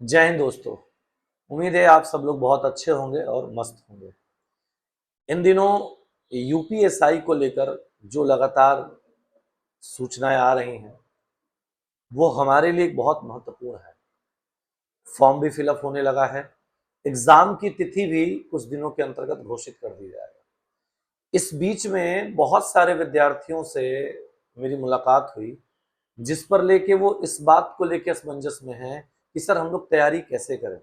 जय हिंद दोस्तों। उम्मीद है आप सब लोग बहुत अच्छे होंगे और मस्त होंगे। इन दिनों यूपीएसआई को लेकर जो लगातार सूचनाएं आ रही हैं वो हमारे लिए बहुत महत्वपूर्ण है। फॉर्म भी फिलअप होने लगा है। एग्जाम की तिथि भी कुछ दिनों के अंतर्गत घोषित कर दी जाएगा। इस बीच में बहुत सारे विद्यार्थियों से मेरी मुलाकात हुई जिस पर लेके वो इस बात को लेके असमंजस में हैं कि सर हम लोग तैयारी कैसे करें,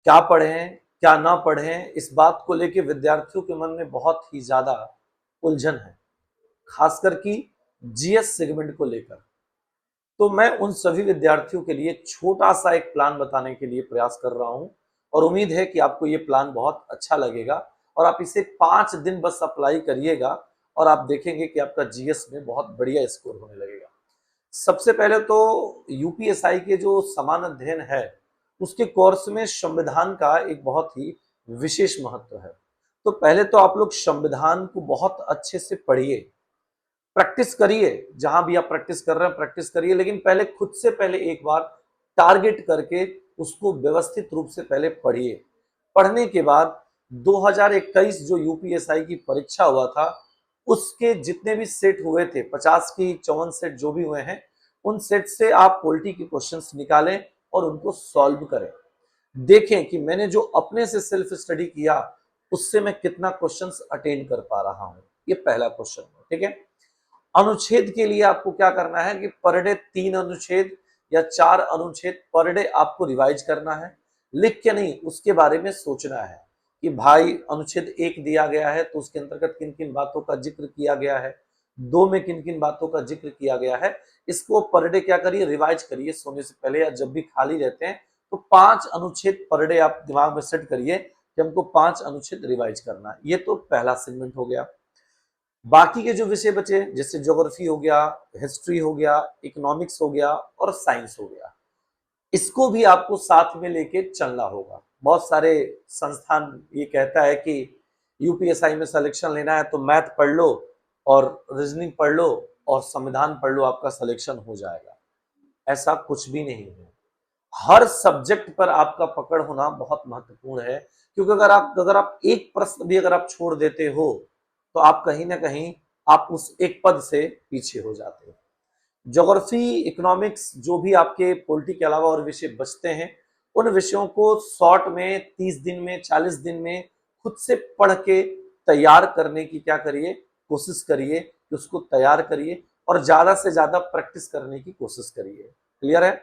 क्या पढ़ें क्या ना पढ़ें। इस बात को लेके विद्यार्थियों के मन में बहुत ही ज्यादा उलझन है, खासकर कि जीएस सेगमेंट को लेकर। तो मैं उन सभी विद्यार्थियों के लिए छोटा सा एक प्लान बताने के लिए प्रयास कर रहा हूं और उम्मीद है कि आपको ये प्लान बहुत अच्छा लगेगा और आप इसे 5 दिन बस अप्लाई करिएगा और आप देखेंगे कि आपका जीएस में बहुत बढ़िया स्कोर होने लगेगा। सबसे पहले तो यूपीएसआई के जो समान अध्ययन है उसके कोर्स में संविधान का एक बहुत ही विशेष महत्व है। तो पहले तो आप लोग संविधान को बहुत अच्छे से पढ़िए, प्रैक्टिस करिए। जहां भी आप प्रैक्टिस कर रहे हैं प्रैक्टिस करिए, लेकिन पहले खुद से पहले एक बार टारगेट करके उसको व्यवस्थित रूप से पहले पढ़िए। पढ़ने के बाद 2021 जो यूपीएसआई की परीक्षा हुआ था उसके जितने भी सेट हुए थे, 50 की 54 सेट जो भी हुए हैं, उन सेट से आप पॉलिटी के क्वेश्चंस निकालें और उनको सॉल्व करें। देखें कि मैंने जो अपने से सेल्फ स्टडी किया उससे मैं कितना क्वेश्चंस अटेंड कर पा रहा हूं। ये पहला क्वेश्चन है, ठीक है। अनुच्छेद के लिए आपको क्या करना है कि पर डे 3 अनुच्छेद या 4 अनुच्छेद पर डे आपको रिवाइज करना है। लिख के नहीं, उसके बारे में सोचना है कि भाई अनुच्छेद 1 दिया गया है तो उसके अंतर्गत किन किन बातों का जिक्र किया गया है, 2 में किन किन बातों का जिक्र किया गया है। इसको पर डे क्या करिए, रिवाइज करिए सोने से पहले या जब भी खाली रहते हैं। तो 5 अनुच्छेद पर डे आप दिमाग में सेट करिए कि हमको 5 अनुच्छेद रिवाइज करना है। ये तो पहला सेगमेंट हो गया। बाकी के जो विषय बचे जैसे ज्योग्राफी हो गया, हिस्ट्री हो गया, इकोनॉमिक्स हो गया और साइंस हो गया, इसको भी आपको साथ में लेके चलना होगा। बहुत सारे संस्थान ये कहता है कि यूपीएसआई में सिलेक्शन लेना है तो मैथ पढ़ लो और रीजनिंग पढ़ लो और संविधान पढ़ लो, आपका सिलेक्शन हो जाएगा। ऐसा कुछ भी नहीं है। हर सब्जेक्ट पर आपका पकड़ होना बहुत महत्वपूर्ण है, क्योंकि अगर आप एक प्रश्न भी अगर आप छोड़ देते हो तो आप कहीं ना कहीं आप उस एक पद से पीछे हो जाते हो। ज्योग्राफी, इकोनॉमिक्स, जो भी आपके पॉलिटी के अलावा और विषय बचते हैं उन विषयों को शॉर्ट में 30 दिन में 40 दिन में खुद से पढ़ के तैयार करने की क्या करिए, कोशिश करिए कि उसको तैयार करिए और ज्यादा से ज्यादा प्रैक्टिस करने की कोशिश करिए। क्लियर है।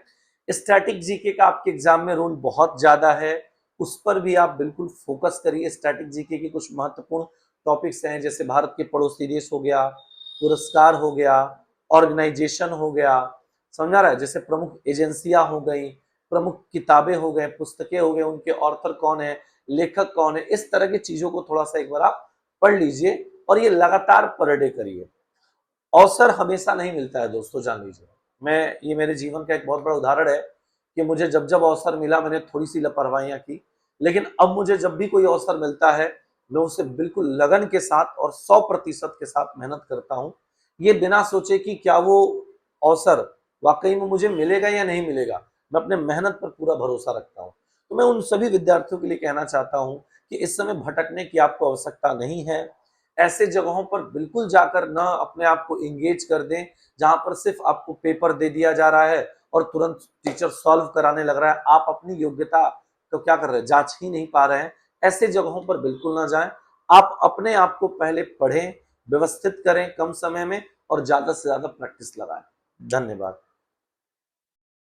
स्टैटिक जीके का आपके एग्जाम में रोल बहुत ज्यादा है, उस पर भी आप बिल्कुल फोकस करिए। स्टैटिक जीके के कुछ महत्वपूर्ण टॉपिक्स हैं जैसे भारत के पड़ोसी देश हो गया, पुरस्कार हो गया, ऑर्गेनाइजेशन हो गया, समझा रहा है, जैसे प्रमुख एजेंसियां हो गई, प्रमुख किताबें हो गए, पुस्तकें हो गए, उनके ऑथर कौन है, लेखक कौन है, इस तरह की चीजों को थोड़ा सा एक बार आप पढ़ लीजिए और ये लगातार पर डे करिए। अवसर हमेशा नहीं मिलता है दोस्तों, जान लीजिए। ये मेरे जीवन का एक बहुत बड़ा उदाहरण है कि मुझे जब जब अवसर मिला मैंने थोड़ी सी लापरवाहियां की, लेकिन अब मुझे जब भी कोई अवसर मिलता है मैं उसे बिल्कुल लगन के साथ और 100% के साथ मेहनत करता हूं, ये बिना सोचे कि क्या वो अवसर वाकई में मुझे मिलेगा या नहीं मिलेगा। मैं अपने मेहनत पर पूरा भरोसा रखता हूं। तो मैं उन सभी विद्यार्थियों के लिए कहना चाहता हूं कि इस समय भटकने की आपको आवश्यकता नहीं है। ऐसे जगहों पर बिल्कुल जाकर ना अपने आप को एंगेज कर दें जहां पर सिर्फ आपको पेपर दे दिया जा रहा है और तुरंत टीचर सॉल्व कराने लग रहा है, आप अपनी योग्यता तो क्या कर रहे हैं, जांच ही नहीं पा रहे हैं। ऐसे जगहों पर बिल्कुल ना जाएं। आप अपने आप को पहले पढ़ें, व्यवस्थित करें कम समय में और ज्यादा से ज्यादा प्रैक्टिस लगाएं। धन्यवाद।